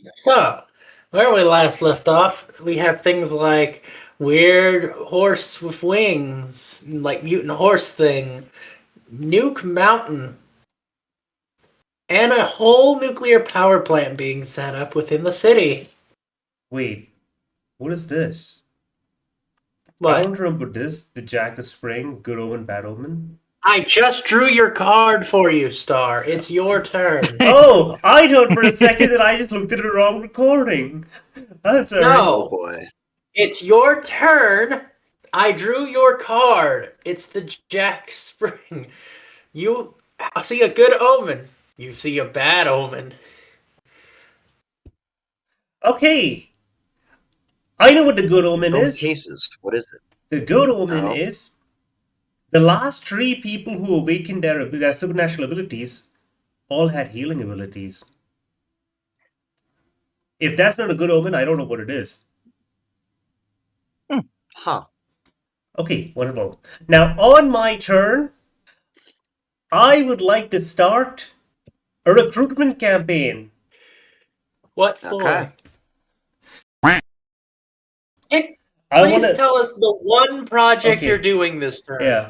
So, where we last left off, we have things like weird horse with wings, like mutant horse thing, nuke mountain, and a whole nuclear power plant being set up within the city. Wait, what is this? I But don't remember this. The Jack of Spring, Good Omen, Bad Omen. I just drew your card for you, Star. It's your turn. Oh, I thought for a second that I just looked at the wrong recording. I'm sorry. Oh No, boy. it's your turn. I drew your card. It's the Jack Spring. You see a good omen. You see a bad omen. Okay, I know what the Good Omen Both is. cases. What is it? The Good Omen Oh. is the last three people who awakened their supernatural abilities all had healing abilities. If that's not a good omen, I don't know what it is. Huh. Okay, wonderful. Now, on my turn, I would like to start a recruitment campaign. What Okay. for? Hey, I want please to. tell us the one project you're Okay, doing this turn. yeah,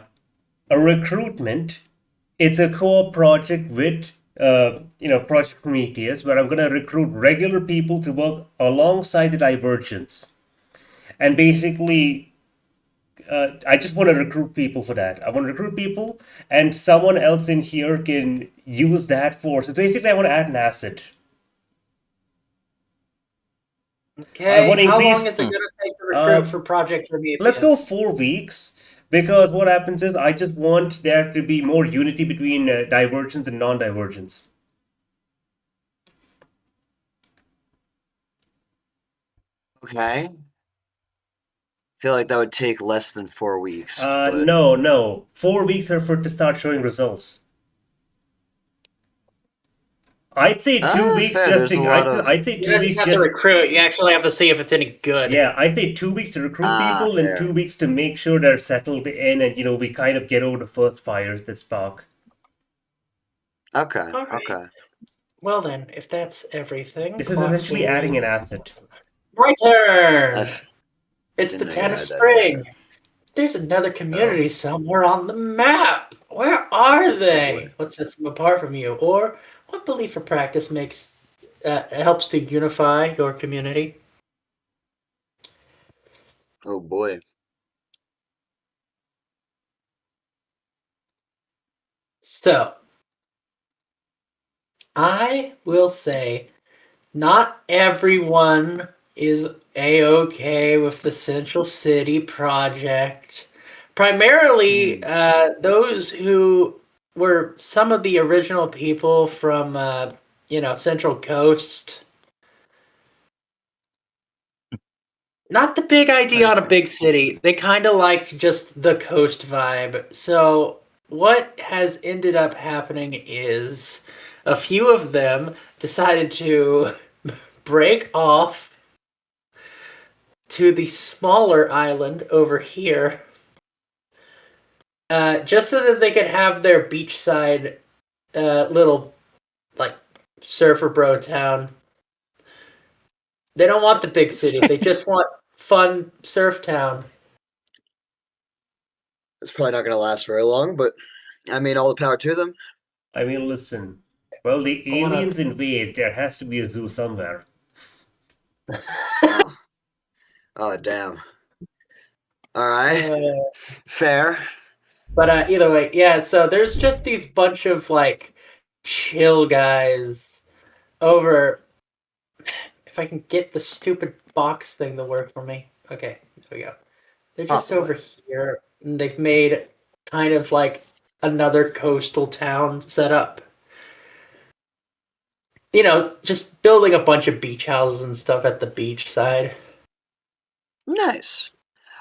a recruitment. It's a co-op project with Project Prometheus, where I'm gonna recruit regular people to work alongside the Divergents, and basically, I just want to recruit people for that. I want to recruit people, and someone else in here can use that for. So basically, I want to add an asset. I Okay, want to how long increase. is it going to take to recruit Uh, for Project let's go Prometheus? 4 weeks because what happens is I just want there to be more unity between divergence and non-divergence. Okay. Feel like that would take less than 4 weeks, but No. 4 weeks are for to start showing results. I'd say 2 weeks fair. just There's a to. lot of I'd say You two don't just weeks have to just. recruit, you actually have to see if it's any good. Yeah, I say 2 weeks to recruit people and fair. 2 weeks to make sure they're settled in, and we kind of get over the first fires that spark. Okay. Alright, Okay. well then, if that's everything, This is clock essentially adding forward. an asset. My I turn! f- It's the didn't know you 10 of had that in there. spring. There's another Oh. community somewhere on the map. Where are Oh boy. they? What sets them apart from you? Or what belief or practice makes helps to unify your community? Oh boy. So, I will say not everyone is a-okay with the Central City project. Primarily, Hmm. those who were some of the original people from, Central Coast. Not the big idea on a Okay. big city. They kind of liked just the coast vibe. So, what has ended up happening is a few of them decided to break off to the smaller island over here, just so that they could have their beachside little, like, surfer bro town. They don't want the big city. They just want fun surf town. It's probably not going to last very long, but I mean, all the power to them. I mean, listen. Well, the I want aliens invade. There has to be a zoo somewhere. to. Oh. Oh damn. All right. uh, Fair. But either way, yeah. So there's just these bunch of like chill guys over. If I can get the stupid box thing to work for me. Okay, there we go. They're just Possibly. over here, and they've made kind of like another coastal town set up. Just building a bunch of beach houses and stuff at the beach side. Nice.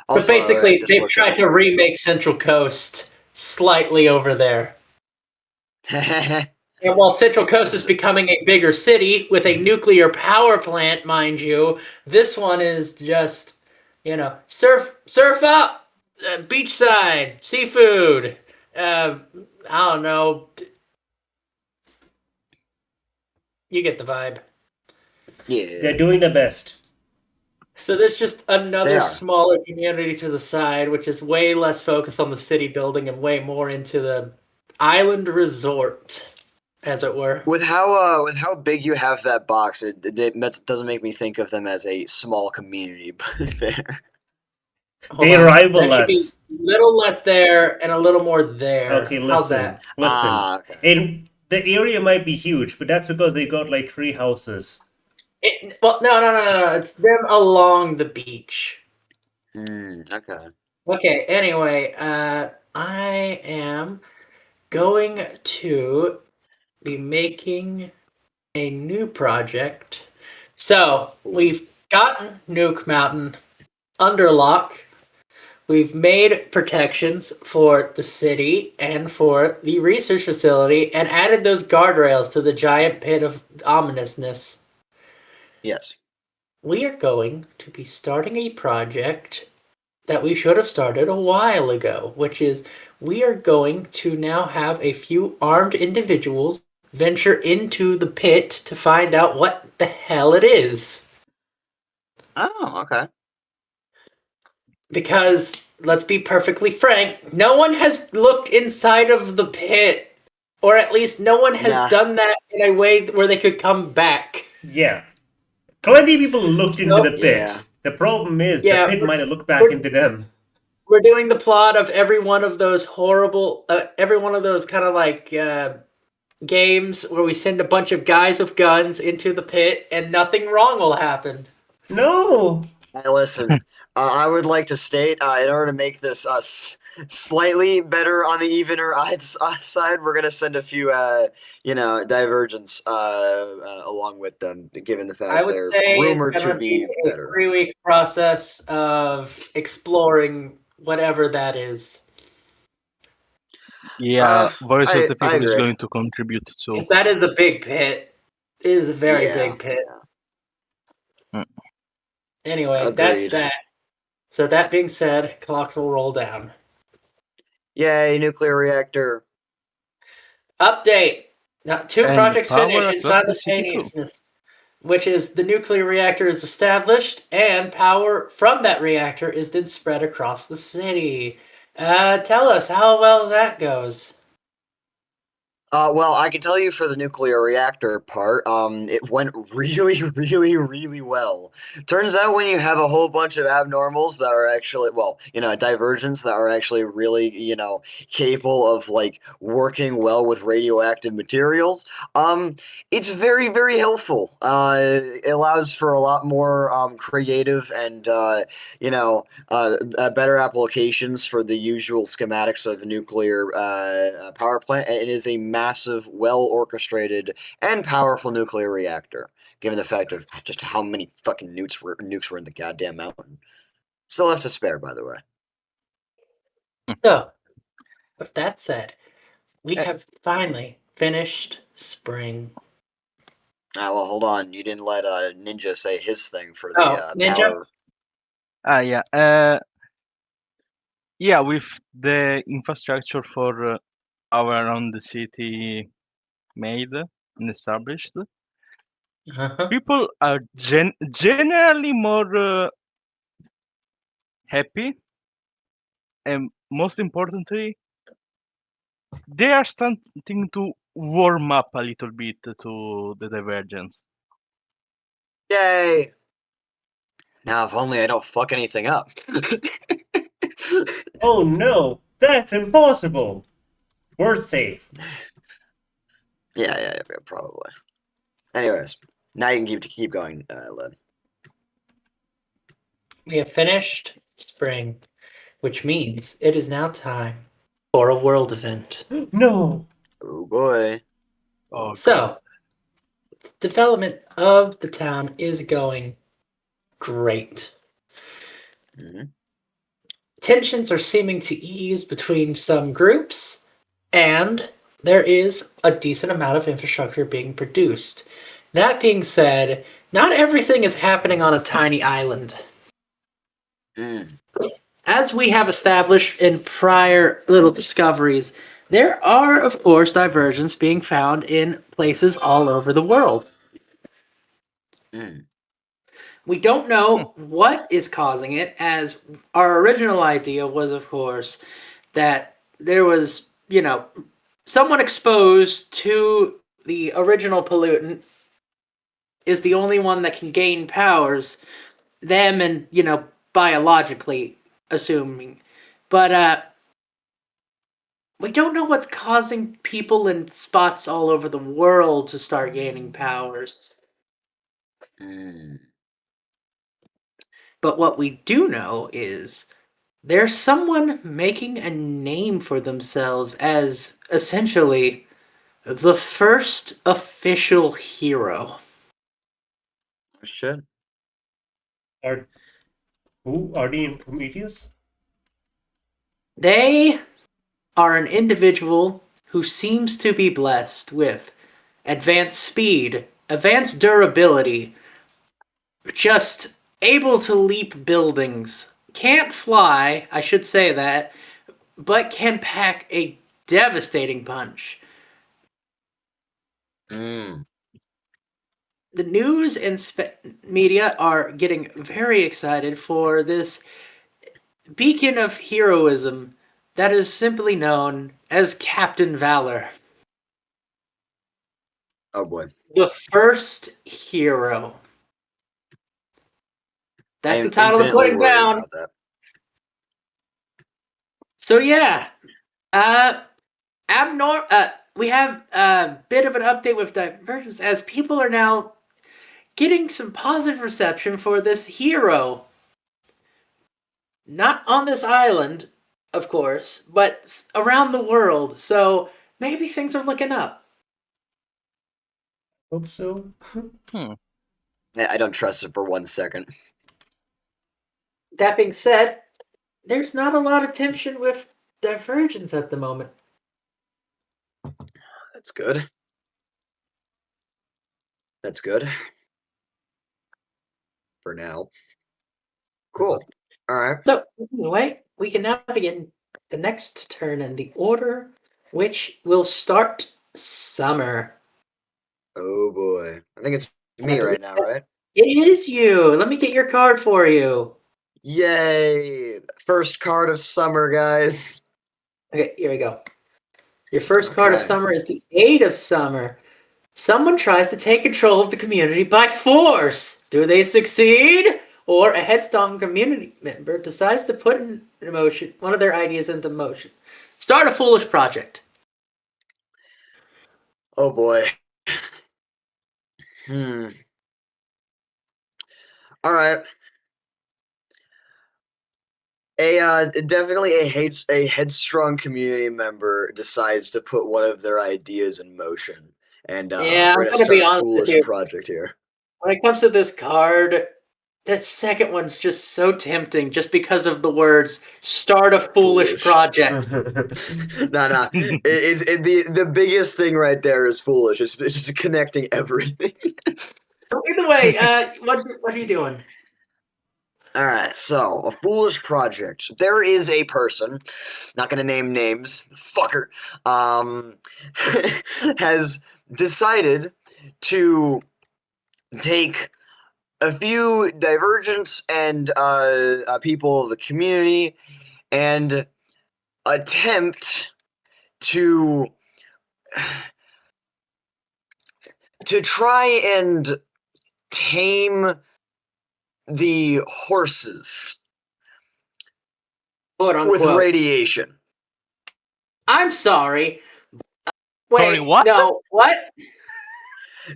So Also, I basically, just they've looked at tried to remake Central Coast slightly over there. it. And while Central Coast This is is becoming a bigger city with a nuclear power plant, mind you, this one is just, surf up, beachside, seafood. I don't know. You get the vibe. Yeah. They're doing their best. So there's just They another are. smaller community to the side, which is way less focused on the city building and way more into the island resort, as it were. With how big you have that box, it doesn't make me think of them as a small community, but fair. Hold They on. rival That should be us. a little less there and a little more there. Okay, How's that? listen. Okay. The area might be huge, but that's because they got like 3 houses. Well, no. It's them along the beach. Okay. Okay, anyway, I am going to be making a new project. So, we've gotten Nuke Mountain under lock. We've made protections for the city and for the research facility and added those guardrails to the giant pit of ominousness. Yes. We are going to be starting a project that we should have started a while ago, which is we are going to now have a few armed individuals venture into the pit to find out what the hell it is. Oh, okay. Because, let's be perfectly frank, no one has looked inside of the pit. Or at least no one has Nah. done that in a way where they could come back. Yeah. Plenty of people looked into So, the Yeah. pit. The problem is the yeah, pit might have looked back we're, into them. we're doing the plot of every one of those horrible, every one of those kind of like games where we send a bunch of guys with guns into the pit and nothing wrong will happen. No. Hey, listen, I would like to state, in order to make this slightly better on the evener side, we're gonna send a few, divergents along with them, given the I fact would they're say it's rumored to gonna be be a better. 3-week process of exploring whatever that is. Yeah, voice of the I people is agree. going to contribute too. Because that is a big pit. It is a very Yeah. big pit. Mm. Anyway, that's Agreed. that. So that being said, clocks will roll down. Yay, nuclear reactor. Update. Now, 2 And projects power finished in across the city too. simultaneousness, which is the nuclear reactor is established and power from that reactor is then spread across the city. Tell us how well that goes. Well, I can tell you for the nuclear reactor part, it went really, really, really well. Turns out when you have a whole bunch of abnormals that are actually, well, divergents that are actually really, capable of like working well with radioactive materials, it's very, very helpful. It allows for a lot more creative and better applications for the usual schematics of a nuclear power plant. And it is a massive, well orchestrated, and powerful nuclear reactor, given the fact of just how many fucking nukes were in the goddamn mountain. Still have to spare, by the way. So, with that said, we Eh. have finally finished spring. Well, hold on. You didn't let Ninja say his thing for the Ninja? power. Yeah. Yeah, with the infrastructure for around the city made and established, Uh-huh. people are generally more happy, and most importantly, they are starting to warm up a little bit to the divergence. Yay! Now, if only I don't fuck anything up. Oh no, that's impossible. We're safe. Yeah, probably. Anyways, now you can keep going, Led. We have finished spring, which means it is now time for a world event. No. Oh boy. Oh, So, development of the town is going great. Mhm. Tensions are seeming to ease between some groups, and there is a decent amount of infrastructure being produced. That being said, not everything is happening on a tiny island. Mm. As we have established in prior little discoveries, there are, of course, divergence being found in places all over the world. Mm. We don't know what is causing it, as our original idea was, of course, that there was, someone exposed to the original pollutant is the only one that can gain powers, them and, biologically assuming. But we don't know what's causing people in spots all over the world to start gaining powers. Mm. But what we do know is there's someone making a name for themselves as essentially the first official hero. Oh, shit. Who are the Prometheus? They are an individual who seems to be blessed with advanced speed, advanced durability, just able to leap buildings. Can't fly, I should say that, but can pack a devastating punch. Mm. The news and media are getting very excited for this beacon of heroism that is simply known as Captain Valor. Oh boy. The first hero. I That's the am title they're infinitely putting worried down. about that. So yeah, we have a bit of an update with Divergence as people are now getting some positive reception for this hero. Not on this island, of course, but around the world. So maybe things are looking up. Hope so. I don't trust it for 1 second. That being said, there's not a lot of tension with Divergence at the moment. That's good. That's good. For now. Cool. All right. So anyway, we can now begin the next turn in the order, which will start summer. Oh boy. I think it's And I me right believe now, that right? it is you. Let me get your card for you. Yay! First card of summer, guys. Okay, here we go. Your first card of Okay. summer is the Eight of Summer. Someone tries to take control of the community by force. Do they succeed? Or a headstrong community member decides to put in motion one of their ideas into motion. Start a foolish project. Oh boy. Hmm. All right. Definitely a headstrong community member decides to put one of their ideas in motion, and Yeah, we're I'm gonna gonna start be a honest with foolish you. project here. When it comes to this card, that second one's just so tempting just because of the words start a foolish Foolish. project. Nah. The biggest thing right there is foolish. It's just connecting everything. So either way, what are you doing? All right, so a foolish project. There is a person, not gonna name names, fucker, has decided to take a few divergents and people of the community and attempt to try and tame the horses Quote with unquote. radiation. I'm sorry. Sorry, Wait, what? no, what?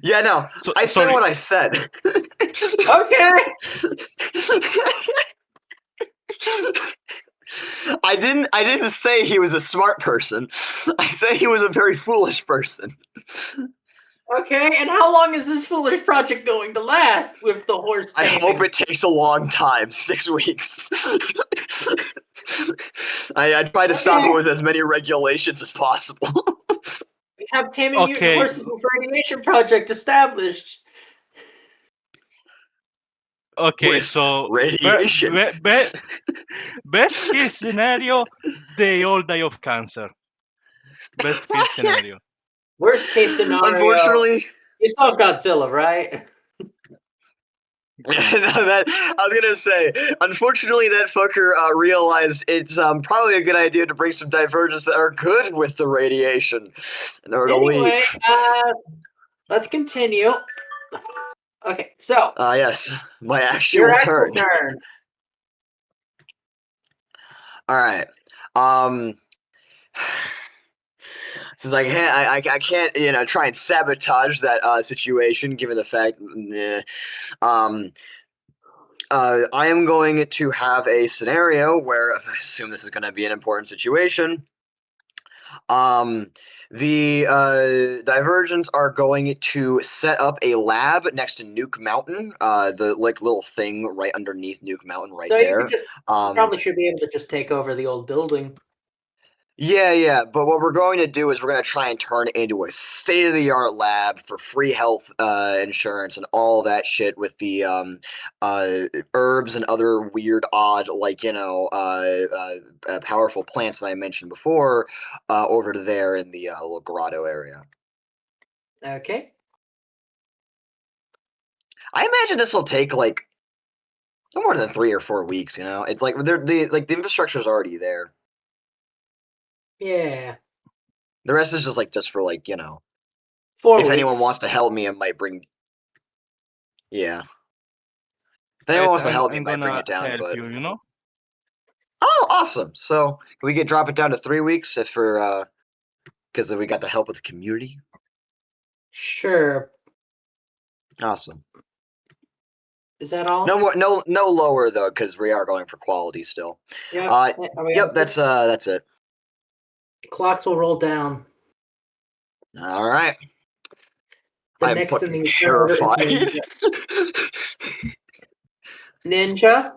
Yeah, no, I said Sorry. what I said. Okay. I didn't say he was a smart person. I said he was a very foolish person. Okay, and how long is this foolish project going to last with the horse I taming? hope it takes a long time, 6 weeks. I try to stop it with as many regulations as possible. We have taming mutant Okay. horses with radiation project established. Okay, With so radiation. best case scenario, they all die of cancer. Best case scenario. Worst case scenario, Unfortunately, you saw Godzilla, right? I was gonna say, unfortunately, that fucker realized it's probably a good idea to bring some divergents that are good with the radiation in order to Anyway, leave. let's continue. Okay, so Yes, my your actual actual turn. turn. All right. Since I can't, try and sabotage that situation, given the fact, I am going to have a scenario where I assume this is going to be an important situation. The Divergents are going to set up a lab next to Nuke Mountain, the little thing right underneath Nuke Mountain, right So you there. could just probably should be able to just take over the old building. Yeah, but what we're going to do is we're going to try and turn it into a state-of-the-art lab for free health insurance and all that shit with the herbs and other weird, odd, powerful plants that I mentioned before over to there in the little grotto area. Okay. I imagine this will take no more than 3 or 4 weeks. It's like the infrastructure is already there. Yeah. The rest is just for 4 if weeks. anyone wants to help me, it might bring. Yeah. If anyone Wait, wants to help me, I'm it might bring gonna it down. help But you. oh, awesome! So can we drop it down to 3 weeks if for because we got the help with the community. Sure. Awesome. Is that all? No more, no lower though, because we are going for quality still. Yep. Yep. That's it. Clocks will roll down. All right. The I'm next in fucking the order is terrified. Ninja.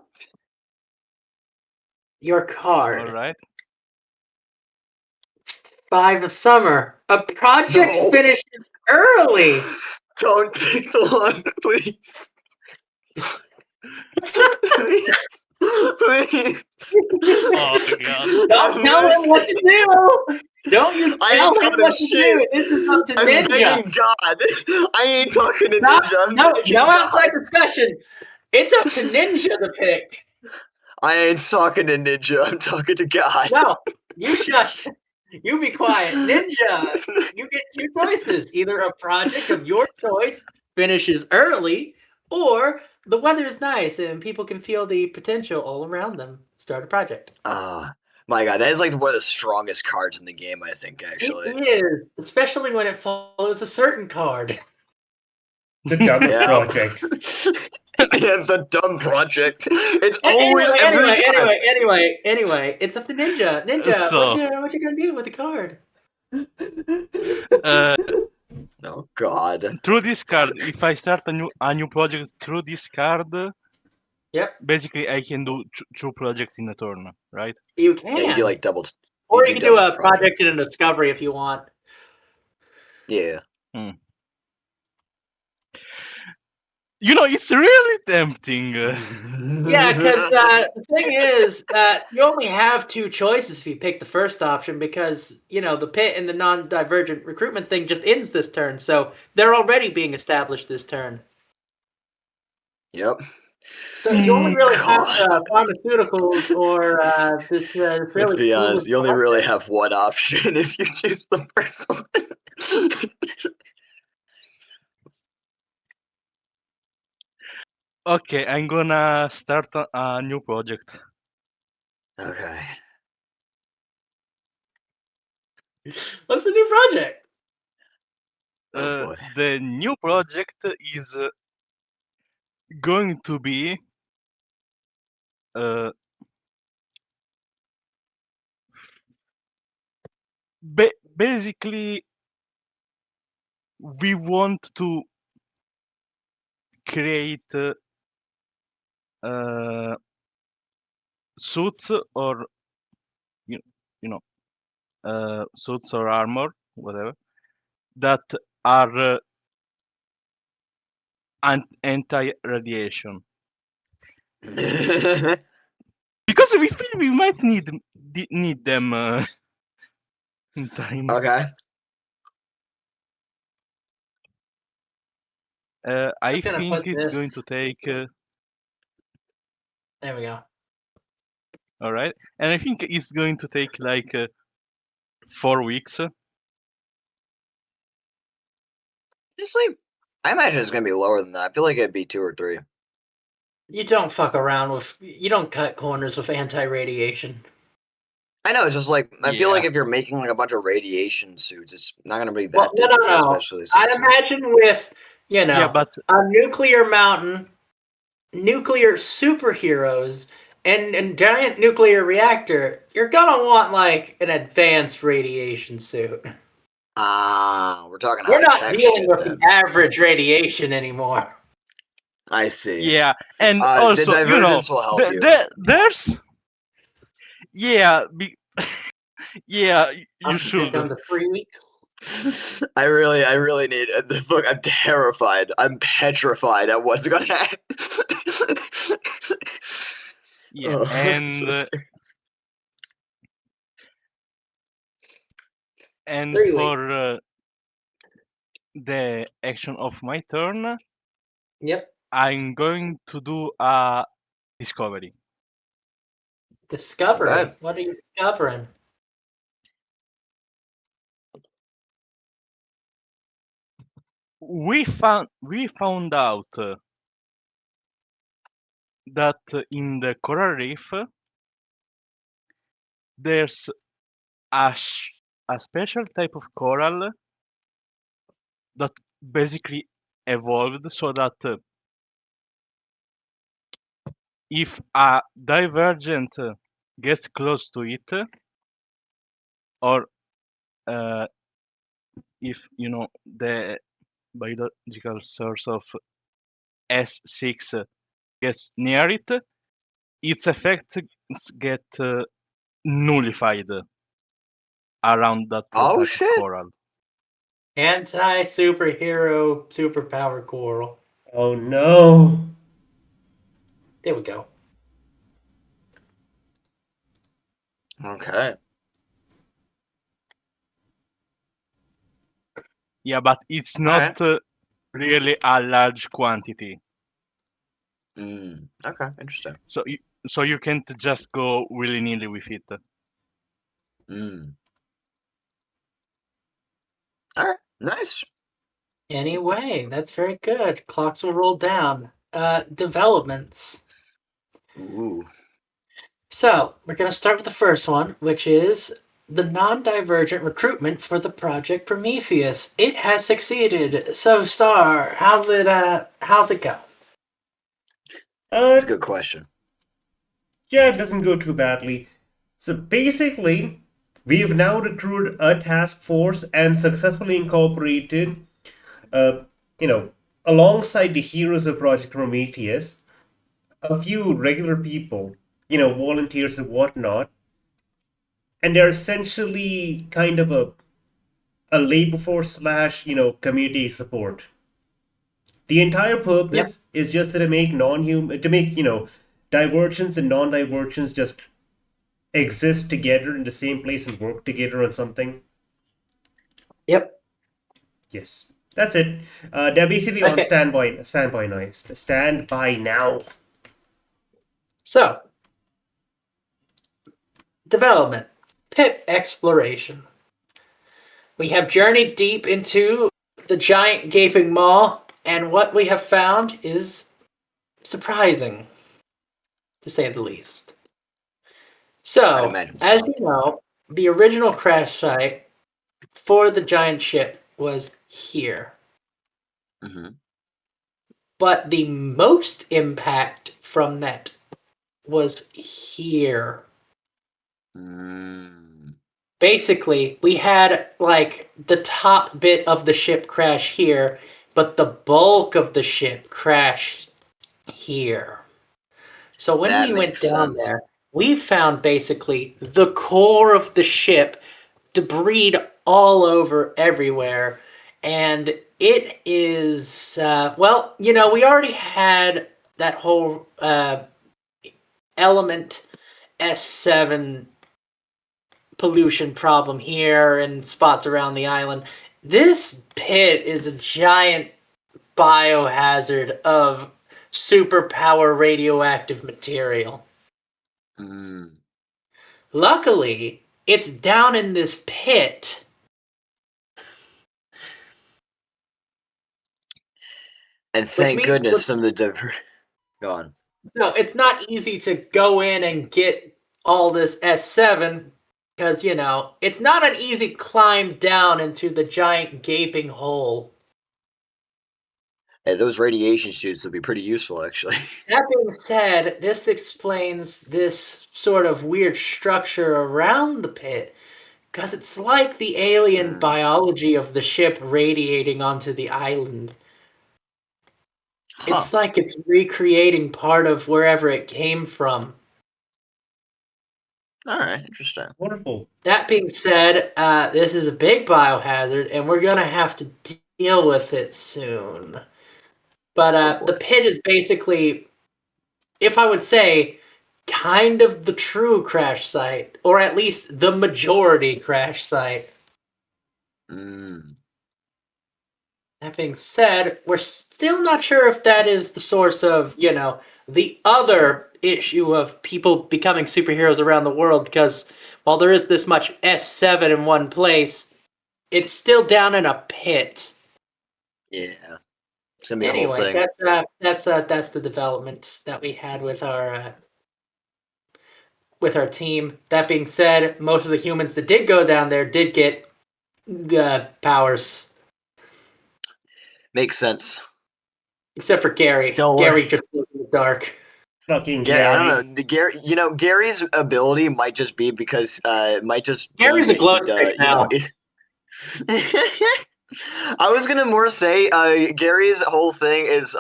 Your card. All right. 5 of summer. A project No. finished early. Don't pick the one, please. Please. Please. Oh god. Don't tell him what to do. Don't you I tell ain't him telling what him to shit. do. This is up to I'm Ninja. begging God. I ain't talking to No, Ninja. I'm no begging outside God. discussion. It's up to Ninja to pick. I ain't talking to Ninja. I'm talking to God. No, you shush. You be quiet. Ninja, you get 2 choices. Either a project of your choice finishes early, or the weather is nice and people can feel the potential all around them. Start a project. My God, that is one of the strongest cards in the game, I think, actually. It is, especially when it follows a certain card. The dumbest Yeah. project. Yeah, the dumb project. It's always Anyway, it's up to Ninja. Ninja, So- what you gonna do with the card? Oh God. Through this card, if I start a new project through this card, Yep, basically I can do 2 projects in a turn, right? you can. Yeah, you do double. Or you can do double a project and a discovery if you want. Yeah. It's really tempting. Yeah, because the thing is, you only have 2 choices if you pick the first option because, the pit and the non-divergent recruitment thing just ends this turn. So they're already being established this turn. Yep. So you only really God. have pharmaceuticals or this really Let's be honest. clueless You only really project. have one option if you choose the first one. Okay, I'm gonna start a new project. Okay. What's the new project? Oh boy. The new project is going to be basically we want to create suits or you know suits or armor, whatever, that are anti-radiation, because we feel we might need them in time. Okay. I gonna think put it's this- going to take There we go. All right, and I think it's going to take like 4 weeks. Honestly, I imagine it's gonna be lower than that. I feel like it'd be 2 or 3. You don't fuck around with. You don't cut corners with anti-radiation. I know, it's just like I feel like Yeah. if you're making like a bunch of radiation suits, it's not gonna be that Well, no, difficult, no. especially I'd since imagine with Yeah, but a nuclear mountain, nuclear superheroes, and giant nuclear reactor, you're gonna want like an advanced radiation suit. we're talking We're high not tech dealing shit with then. the average radiation anymore. I see. yeah, and The also divergence will help you. there's yeah, yeah, you should. Down to 3 weeks. I really need the book. I'm terrified. I'm petrified at what's gonna happen. Yeah, Oh, I'm so and scared. and 3 weeks. for the action of my turn, Yep. I'm going to do a discovery. Discovery. Okay. What are you discovering? We found out that in the coral reef there's a special type of coral that basically evolved so that if a divergent gets close to it, or if the biological source of S6 gets near it, its effects get nullified around that Oh type of shit! coral. Anti-superhero superpower coral. Oh no. There we go. Okay. Yeah, but it's not really a large quantity. Okay, interesting. So you can't just go willy-nilly with it. Alright, nice. Anyway, that's very good. Clocks will roll down. Developments. Ooh. So, we're going to start with the first one, which is the non-divergent recruitment for the Project Prometheus. It has succeeded. So, Star, how's it go? That's a good question. Yeah, it doesn't go too badly. So basically, we have now recruited a task force and successfully incorporated, uh, you know, alongside the heroes of Project Prometheus, a few regular people, volunteers and whatnot, and they're essentially kind of a labor force slash, community support. The entire Yep. purpose is just to make divergence and non-divergence just exist together in the same place and work together on something. Yep. Yes, that's it. They're basically on Okay. standby now. So, development. Pit exploration. We have journeyed deep into the giant gaping maw, and what we have found is surprising, to say the least. I'd So, imagine as so. you know, the original crash site for the giant ship was here. But the most impact from that was here. Basically, we had like the top bit of the ship crash here, but the bulk of the ship crash here. So when That we went makes down sense. there, we found basically the core of the ship, debris all over everywhere, and it is we already had that whole element S7 pollution problem here and spots around the island. This pit is a giant biohazard of superpower radioactive material. Mm. Luckily, it's down in this pit. And thank means- goodness some of the Go on. So it's not easy to go in and get all this S7 because, it's not an easy climb down into the giant gaping hole. Hey, those radiation shoots would be pretty useful, actually. That being said, this explains this sort of weird structure around the pit because it's like the alien biology of the ship radiating onto the island. It's like it's recreating part of wherever it came from. All right, interesting. Wonderful. That being said, this is a big biohazard, and we're gonna have to deal with it soon. But the pit is basically, if I would say, kind of the true crash site, or at least the majority crash site. Mm. That being said, we're still not sure if that is the source of, the other issue of people becoming superheroes around the world, because while there is this much S7 in one place, it's still down in a pit. Yeah. It's gonna be a whole Anyway, thing. that's the development that we had with our team. That being said, most of the humans that did go down there did get powers. Makes sense. Except for Gary. Don't Gary worry. just goes in the dark. Fucking Gary, I Gary. don't know. Gary's ability might just be because Gary's a glow stick now. I was gonna more say Gary's whole thing is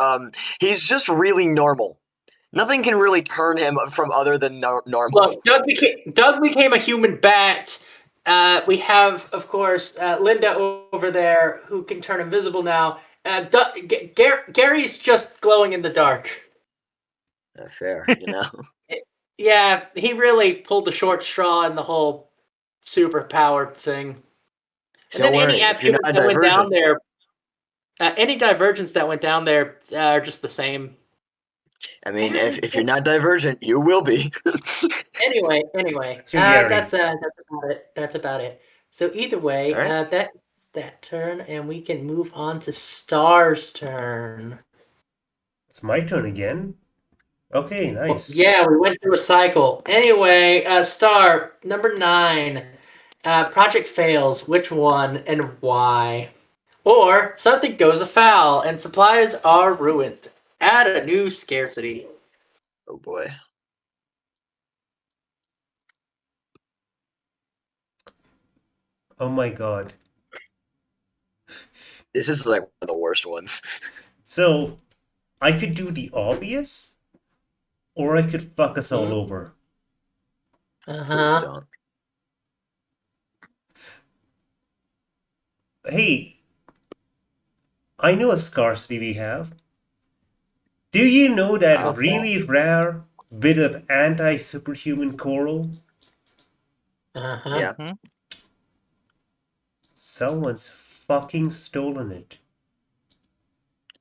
he's just really normal. Nothing can really turn him from other than normal. Look, Doug became a human bat. We have, of course, Linda over there who can turn invisible now. Gary's just glowing in the dark. Fair, Yeah, he really pulled the short straw in the whole superpowered thing. And Don't then worry, if you're not that went down divergent, there, any divergents that went down there are just the same. I mean, if you're not divergent, you will be. Anyway, It's your Gary. that's about it. That's about it. So either way, All right. that's that turn, and we can move on to Star's turn. It's my turn again. Okay, nice. Yeah, we went through a cycle. Anyway, Star number 9. Project fails. Which one and why? Or something goes afoul and supplies are ruined. Add a new scarcity. Oh boy. Oh my god. This is like one of the worst ones. So, I could do the obvious, or I could fuck us all over. Please don't. Hey, I know a scarcity we have. Do you know that really rare bit of anti-superhuman coral? Yeah. Someone's fucking stolen it.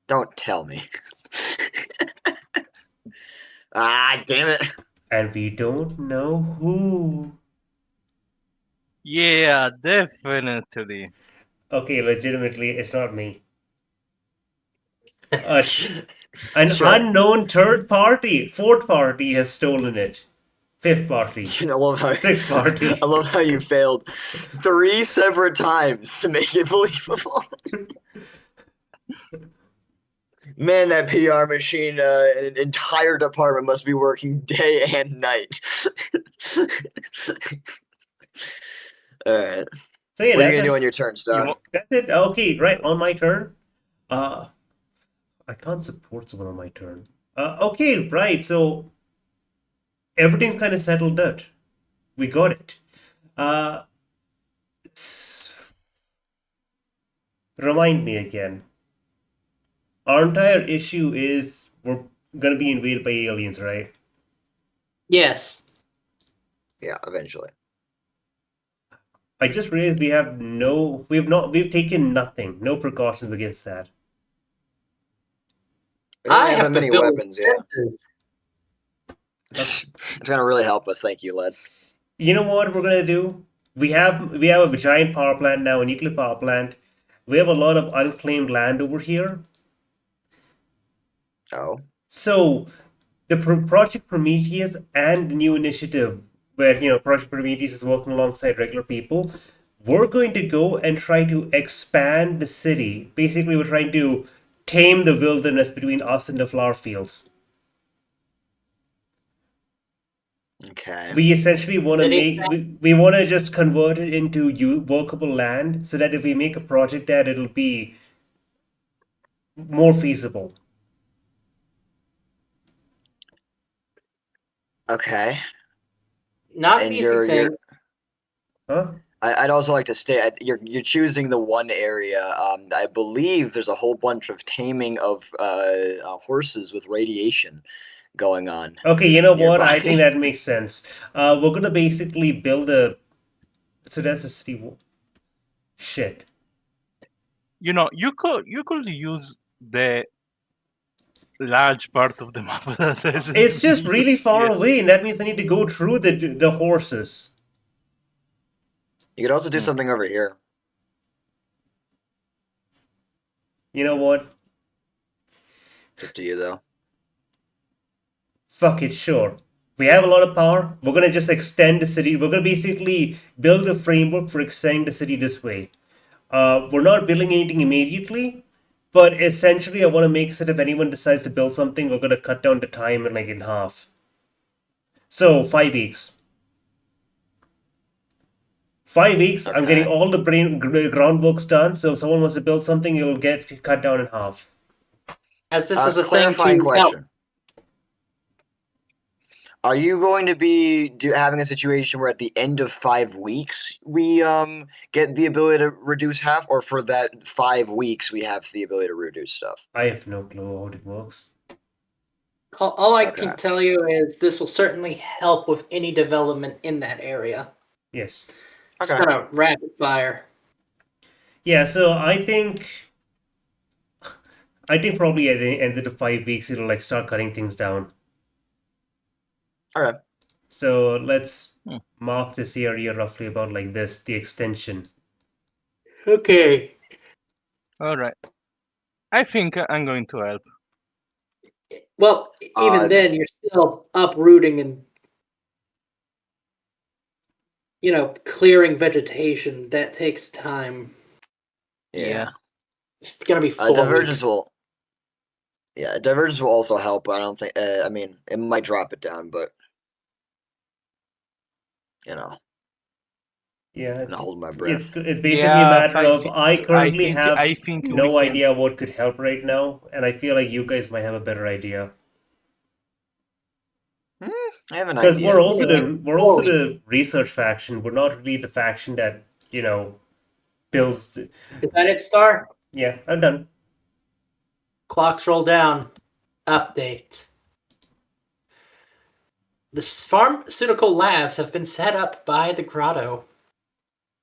Don't tell me. Ah, damn it. And we don't know who. Yeah, definitely. Okay, legitimately, it's not me. An Sure. unknown third party, fourth party has stolen it. Fifth party. I love how Sixth party. I love how you failed 3 separate times to make it believable. Man, that PR machine, an entire department must be working day and night. All right. So yeah, What are you gonna do on your turn, Star? that's it. Okay, right on my turn. I can't support someone on my turn. Okay, right. So everything kind of settled out. We got it. Remind me again. Our entire issue is we're gonna be invaded by aliens, right? Yes. Yeah, eventually. I just realized we've taken nothing, no precautions against that. We don't I have have that to many build weapons, yeah. fences. It's gonna really help us. Thank you, Led. You know what we're gonna do? We have a giant power plant now, a nuclear power plant. We have a lot of unclaimed land over here. Oh. So the Project Prometheus and the new initiative, where Project Prometheus is working alongside regular people, we're going to go and try to expand the city. Basically, we're trying to tame the wilderness between us and the flower fields. Okay. We essentially want to City make we want to just convert it into workable land so that if we make a project that it'll be more feasible. Okay. Not an And easy thing. Huh? I'd also like to state you're choosing the one area. I believe there's a whole bunch of taming of horses with radiation going on Okay, you know what? I think nearby. that makes sense. We're gonna basically build a. So that's a city. Shit. You could use the large part of the map that hasn't It's been just really used far yet. away, and that means I need to go through the horses. You could also do Hmm. something over here. You know what? It's up to you though. Fuck it, sure. We have a lot of power. We're gonna just extend the city. We're gonna basically build a framework for extending the city this way. We're not building anything immediately, but essentially, I want to make so that if anyone decides to build something, we're gonna cut down the time in half. So 5 weeks. 5 weeks. I'm getting Okay. all the groundworks done. So if someone wants to build something, it'll get cut down in half. As this is a thing Clarifying to help. question. Are you going to be having a situation where at the end of 5 weeks we get the ability to reduce half, or for that 5 weeks we have the ability to reduce stuff? I have no clue how it works. All I Okay. can tell you is this will certainly help with any development in that area. Yes. Just Okay. kind of rapid fire. Yeah. So I think probably at the end of the 5 weeks, it'll start cutting things down. Okay. So let's Hmm. mark this area roughly about like this, the extension. Okay. All right. I think I'm going to help. Well, even then, you're still uprooting and clearing vegetation. That takes time. Yeah. It's gonna be 4 Divergence weeks. will. Yeah, divergence will also help. I don't think. I mean, it might drop it down, but you know, Yeah, I'm not holding my breath. it's basically a Yeah, matter of I currently have I think we no can. idea what could help right now, and I feel like you guys might have a better idea. I have an Because idea. we're also the research faction. We're not really the faction that builds. Is that it, Star? Yeah, I'm done. Clocks roll down. Update. The pharmaceutical labs have been set up by the grotto.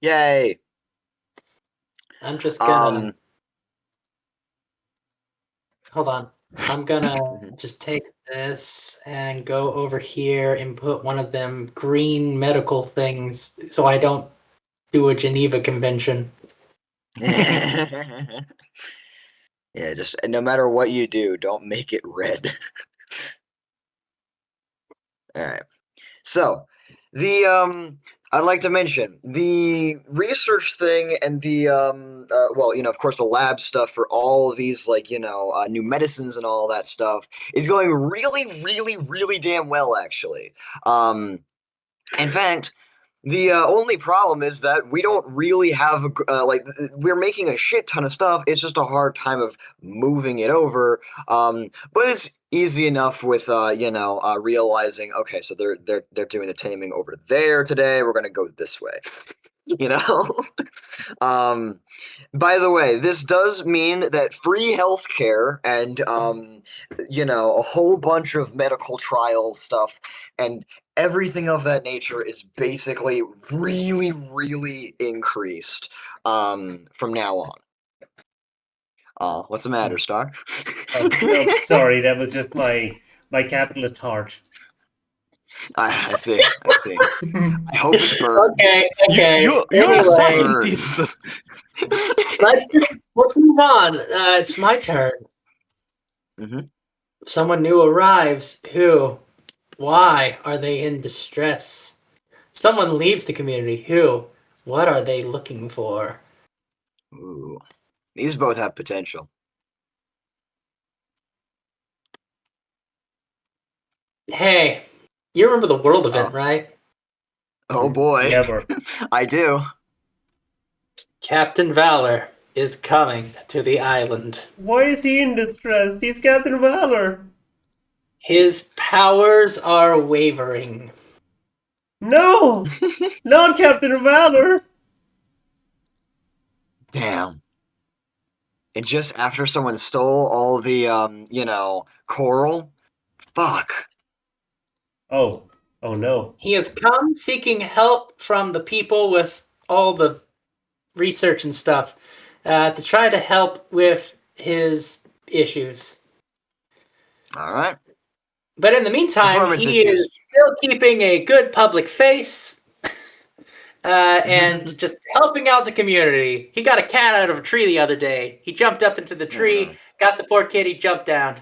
Yay! I'm just gonna... Um. Hold on. I'm gonna Mhm. just take this and go over here and put one of them green medical things so I don't do a Geneva Convention. Yeah, just no matter what you do, don't make it red. All right. So, I'd like to mention the research thing and the well, of course, the lab stuff for all of these new medicines and all that stuff is going really, really, really damn well, actually. In fact, the only problem is that we don't really have we're making a shit ton of stuff. It's just a hard time of moving it over. But it's easy enough with realizing, okay, so they're doing the taming over there today. We're gonna go this way. You know. um, by the way, this does mean that free healthcare and a whole bunch of medical trial stuff and everything of that nature is basically really, really increased from now on. What's the matter, Star? No, sorry, that was just my capitalist heart. I see. I see. I hope it burns. Okay. You're a Anyway, scientist. let's move on. It's my turn. Mhm. Someone new arrives. Who? Why are they in distress? Someone leaves the community. Who? What are they looking for? Ooh. These both have potential. Hey, you remember the world event, Oh. right? Oh boy. Never. I do. Captain Valor is coming to the island. Why is he in distress? He's Captain Valor. His powers are wavering. No, not Captain Valor. Damn. And just after someone stole all the coral? Fuck. Oh, oh no. He has come seeking help from the people with all the research and stuff to try to help with his issues. Alright. But in the meantime, Performance he issues. is still keeping a good public face and just helping out the community. He got a cat out of a tree the other day. He jumped up into the tree, got the poor kitty, jumped down.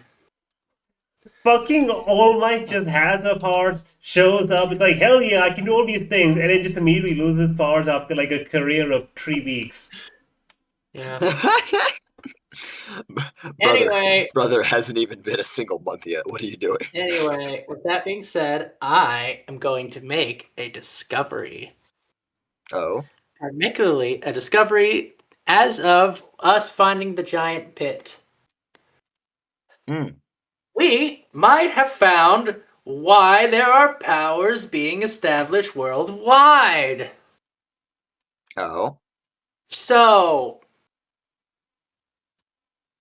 Fucking All Might just has her powers, shows up, it's like, hell yeah, I can do all these things, and then just immediately loses powers after like a career of 3 weeks. Yeah. brother, Anyway, brother hasn't even been a single month yet. What are you doing? with that being said, I am going to make a discovery. Oh. Particularly a discovery as of us finding the giant pit. Hmm. We might have found why there are powers being established worldwide. Oh. So,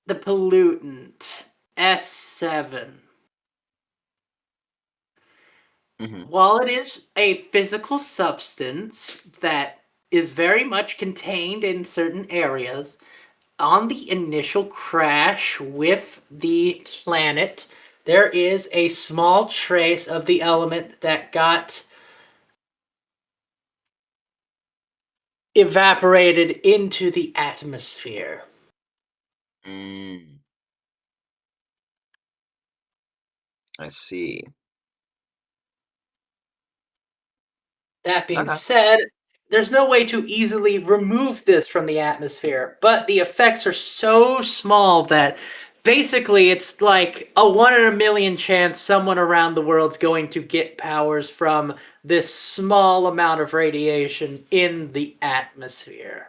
the pollutant, S7. Mm-hmm. While it is a physical substance that is very much contained in certain areas, on the initial crash with the planet, there is a small trace of the element that got evaporated into the atmosphere. Mm. I see. That being Okay. said, there's no way to easily remove this from the atmosphere, but the effects are so small that basically it's like a 1 in a million chance someone around the world's going to get powers from this small amount of radiation in the atmosphere.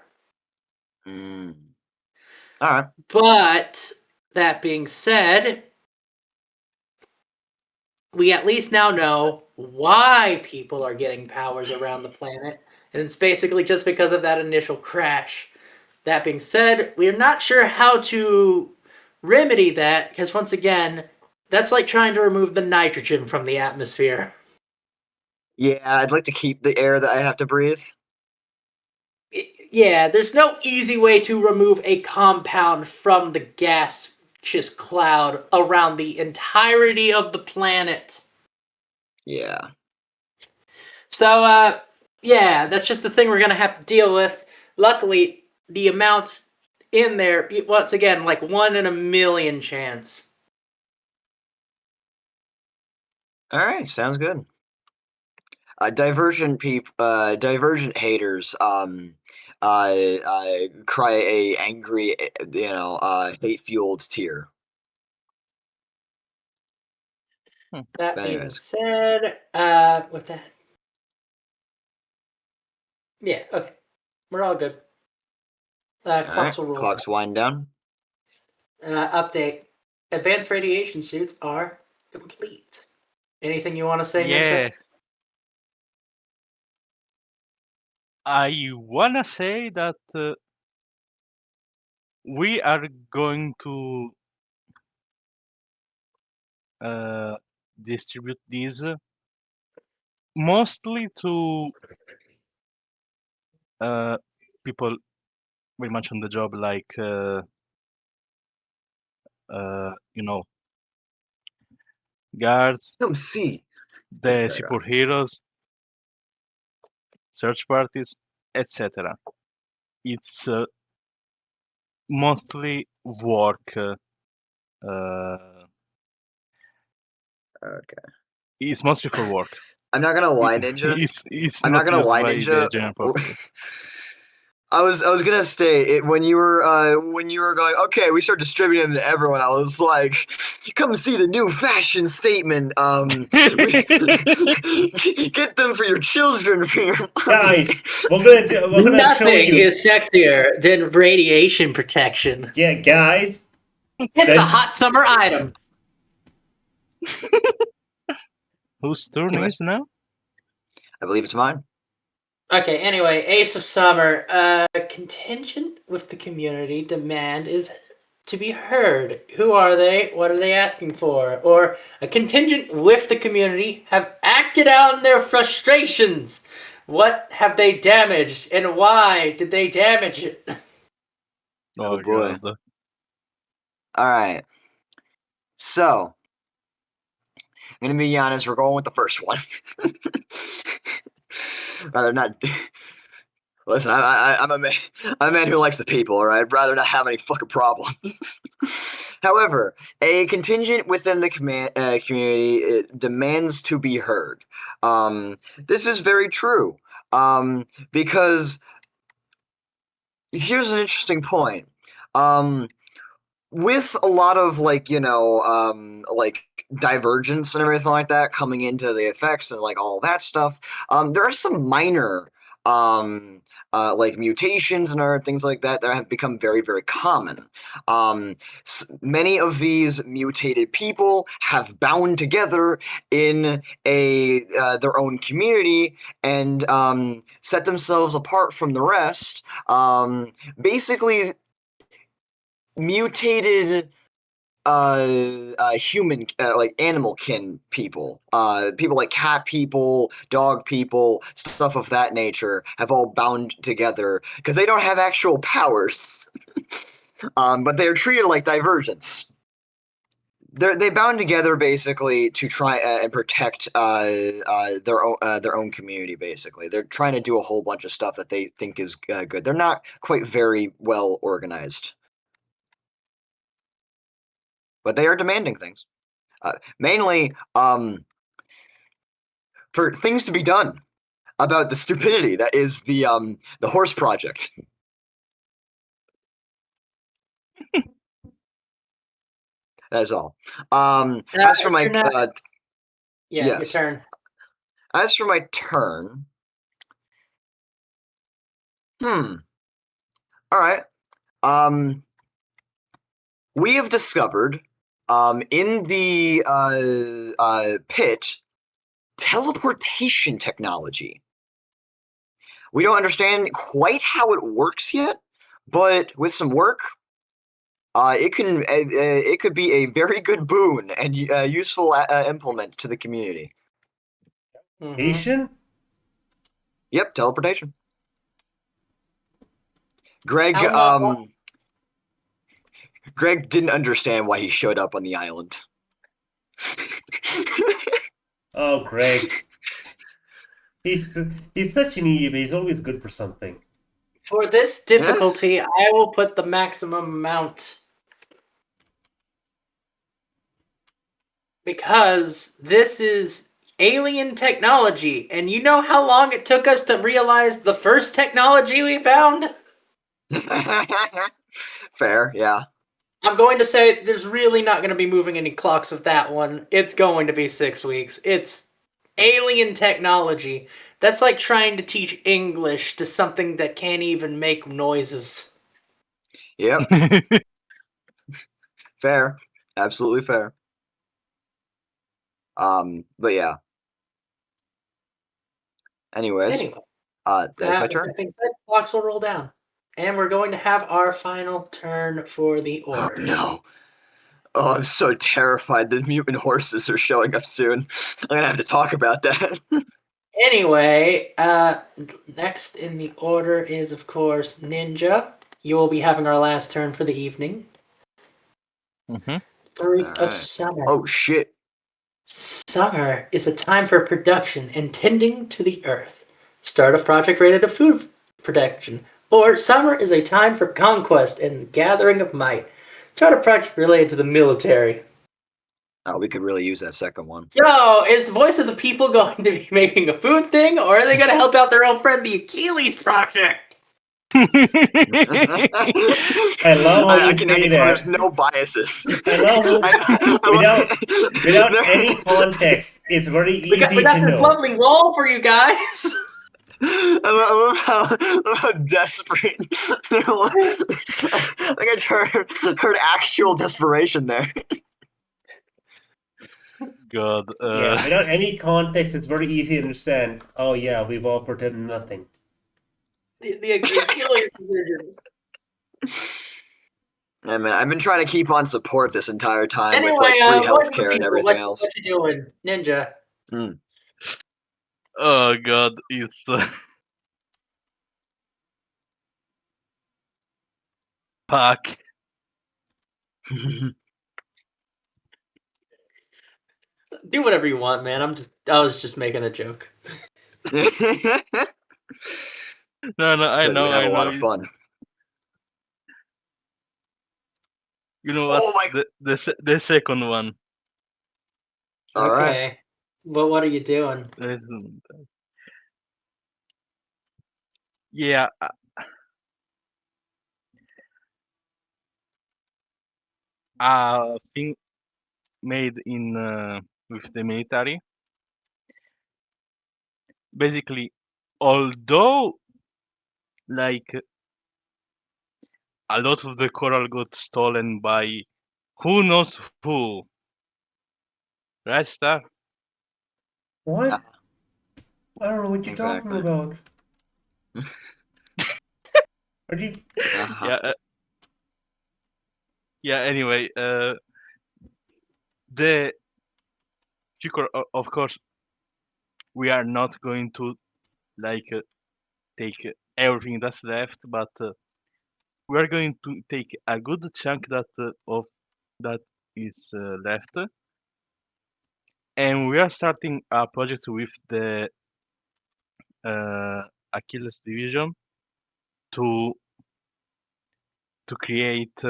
Mm. All right. But that being said, we at least now know why people are getting powers around the planet, and it's basically just because of that initial crash. That being said, we're not sure how to remedy that, because once again, that's like trying to remove the nitrogen from the atmosphere. Yeah, I'd like to keep the air that I have to breathe. Yeah, there's no easy way to remove a compound from the gaseous cloud around the entirety of the planet. Yeah. So, yeah, that's just the thing we're gonna have to deal with. Luckily, the amount in there, once again, like 1 in a million chance. All right. Sounds good. Divergent haters. Cry a angry, hate fueled tear. That But being anyways, said, with that, yeah, okay, we're all good. all right. Clocks will roll Clock's wind down. back. Update: advanced radiation suits are complete. Anything you want to say, Ninja? Yeah, I wanna say that we are going to uh, distribute these mostly to people very much on the job, like you know, guards, Come see. the superheroes, search parties, etc. It's mostly work. Okay. It's mostly for work. I'm not gonna lie, Ninja. It's I'm not not gonna used lie, by Ninja. the general public. I was gonna say it when you were going, okay, we start distributing them to everyone. I was like, you come see the new fashion statement. Get them for your children, for your Guys, we're gonna show Nothing you. is sexier than radiation protection. Yeah, guys. It's the hot summer item. Whose turn Anyways. is now? I believe it's mine. Okay, anyway, Ace of Summer. Contingent with the community demand is to be heard. Who are they? What are they asking for? Or a contingent with the community have acted out in their frustrations. What have they damaged and why did they damage it? Oh, boy. God. All right. So, I'm gonna be honest. We're going with the first one. Rather not. Listen, I'm a man who likes the people. All right, I'd rather not have any fucking problems. However, a contingent within the community demands to be heard. This is very true. Because here's an interesting point. With a lot of like divergence and everything like that coming into the effects and like all that stuff, there are some minor like mutations and other things like that that have become very, very common. Many of these mutated people have bound together in their own community and set themselves apart from the rest. Basically, mutated human like animal kin people, people like cat people, dog people, stuff of that nature have all bound together because they don't have actual powers. But they're treated like divergents. They bound together basically to try and protect their own community. Basically, they're trying to do a whole bunch of stuff that they think is good. They're not quite very well organized, but they are demanding things. Mainly for things to be done about the stupidity that is the horse project. That is all. As for my Your yes, turn. as for my turn, all right. We have discovered in the pit teleportation technology. We don't understand quite how it works yet, but with some work, it could be a very good boon and useful implement to the community. Asian? Yep, teleportation. Greg, Greg didn't understand why he showed up on the island. Oh, Greg. He's such an idiot, but he's always good for something. For this difficulty, I will put the maximum amount. Because this is alien technology, and you know how long it took us to realize the first technology we found? Fair, yeah. I'm going to say there's really not going to be moving any clocks with that one. It's going to be 6 weeks. It's alien technology. That's like trying to teach English to something that can't even make noises. Yep. Fair. Absolutely fair. But yeah. Anyways, Anyway, that's my turn. that being said, clocks will roll down. And we're going to have our final turn for the order. Oh no. Oh, I'm so terrified the mutant horses are showing up soon. I'm gonna have to talk about that. Anyway, next in the order is, of course, Ninja. You will be having our last turn for the evening. Mhm. Fruit of Alright. summer. Oh shit. Summer is a time for production and tending to the earth. Start of project related to food production. Or summer is a time for conquest and gathering of might. Start a project related to the military. Oh, we could really use that second one. So, is the voice of the people going to be making a food thing, or are they going to help out their old friend, the Achilles Project? I love how I you can say tell there's that. no biases. I love without any context, it's very We got easy to this know. lovely wall for you guys. I love how desperate. I think I heard actual desperation there. God. Yeah, without any context, it's very easy to understand. Oh yeah, we've offered him nothing. The Achilles division. I mean, I've been trying to keep on support this entire time with Anyway, like free voice of the healthcare and people, everything else. what you doing, Ninja? Oh God, it's Pack. Do whatever you want, man. I was just making a joke. No, I Said we'd have a lot know. of fun. You know what? Oh my! The second one. All right. Okay. Well, what are you doing? Yeah, thing made in with the military. Basically, although like a lot of the coral got stolen by who knows who, right, Star? What? I don't know what you're talking Exactly. about. Are you? Uh-huh. Yeah, yeah. Anyway, the future, of course, we are not going to like take everything that's left, but we are going to take a good chunk of that is left, and we are starting a project with the uh, Achilles division to create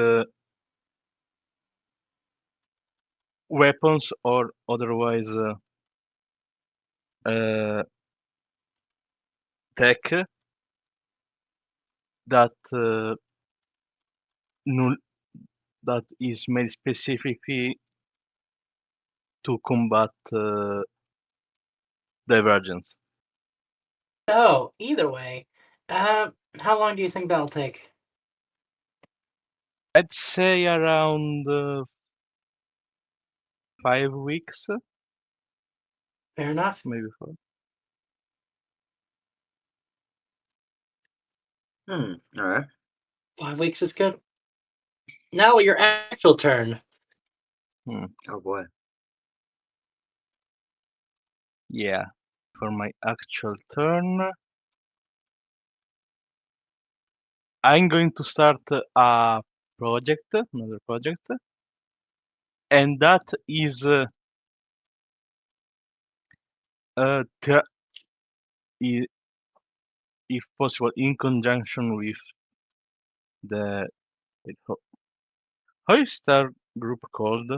weapons or otherwise tech that nul- that is made specifically to combat divergence. So, either way, how long do you think that'll take? I'd say around 5 weeks, Fair enough. maybe 4. All right. 5 weeks is good. Now your actual turn. Oh boy. Yeah, for my actual turn, I'm going to start a project, another project, and that is tra- i- if possible in conjunction with the wait, how is that group called?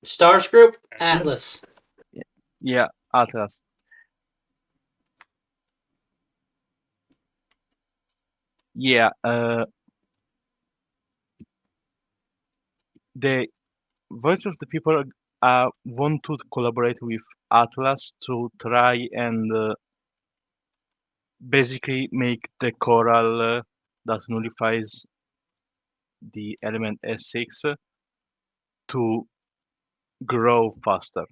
Stars Group, Atlas? Atlas. Yeah, Atlas. Yeah, the voice of the people want to collaborate with Atlas to try and basically make the coral that nullifies the element S6 to grow faster.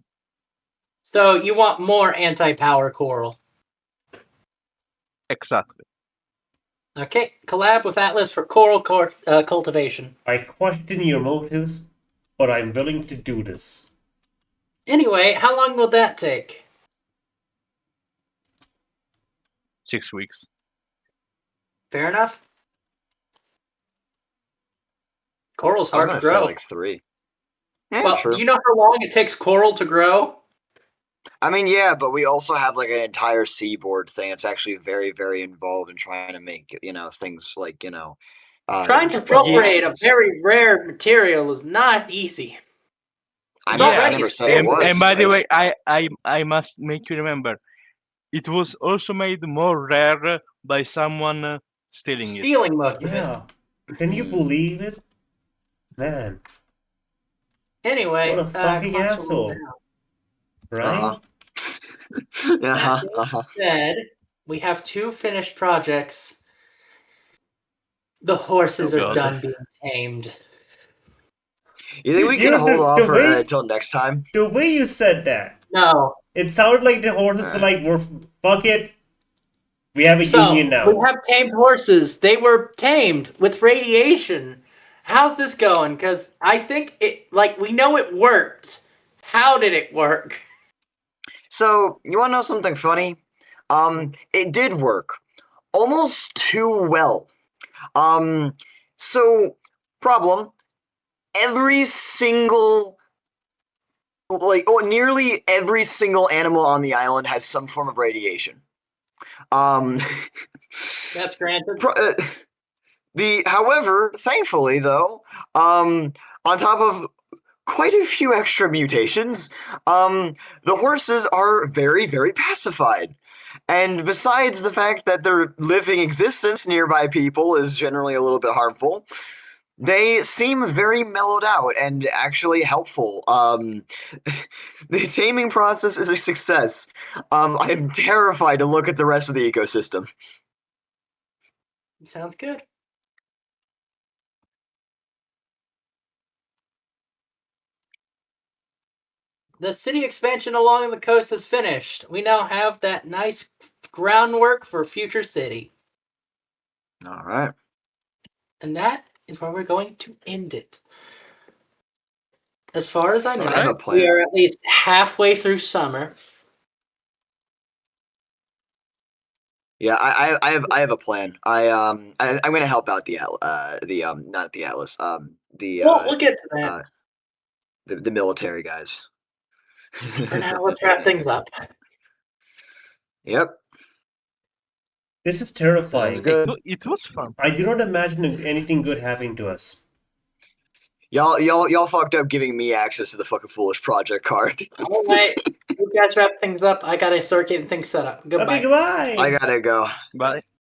So you want more anti-power coral. Exactly. Okay, collab with Atlas for coral cultivation. I question your motives, but I'm willing to do this. Anyway, how long will that take? 6 weeks. Fair enough. Coral's I was hard gonna to say grow. like 3. Yeah, Well, true. do you know how long it takes coral to grow? I mean, yeah, but we also have like an entire seaboard thing. It's actually very, very involved in trying to make things like Trying to well appropriate off a and stuff. very rare material is not easy. It's I already never said it expensive. And was. by the way, I must make you remember, it was also made more rare by someone stealing it. Stealing most of it. Yeah. Can you believe it? Man, Anyway, what a fucking clock's rolling asshole. down. Right? That being said, we have 2 finished projects. The horses Oh are God. done being tamed. You think we can hold off until next time? The way you said that, No. it sounded like the horses were like, fuck it, we have a union So, we now. have tamed horses. They were tamed with radiation. How's this going? Because I think we know it worked. How did it work? So, you want to know something funny? It did work. Almost too well. So, problem, every single nearly every single animal on the island has some form of radiation. That's granted. However, thankfully though, on top of quite a few extra mutations, the horses are very, very pacified. And besides the fact that their living existence nearby people is generally a little bit harmful, they seem very mellowed out and actually helpful. The taming process is a success. I am terrified to look at the rest of the ecosystem. Sounds good. The city expansion along the coast is finished. We now have that nice groundwork for future city. All right. And that is where we're going to end it. As far as I know, I have a plan. we are at least halfway through summer. Yeah, I have a plan. I'm gonna help out not the Atlas, We'll get to that. the military guys. For now, let's wrap things up. Yep. This is terrifying. Sounds good. It was fun. I do not imagine anything good happening to us. Y'all fucked up giving me access to the fucking foolish project card. All right, you guys wrap things up. I gotta start getting things set up. Goodbye. Okay, goodbye. I gotta go. Bye.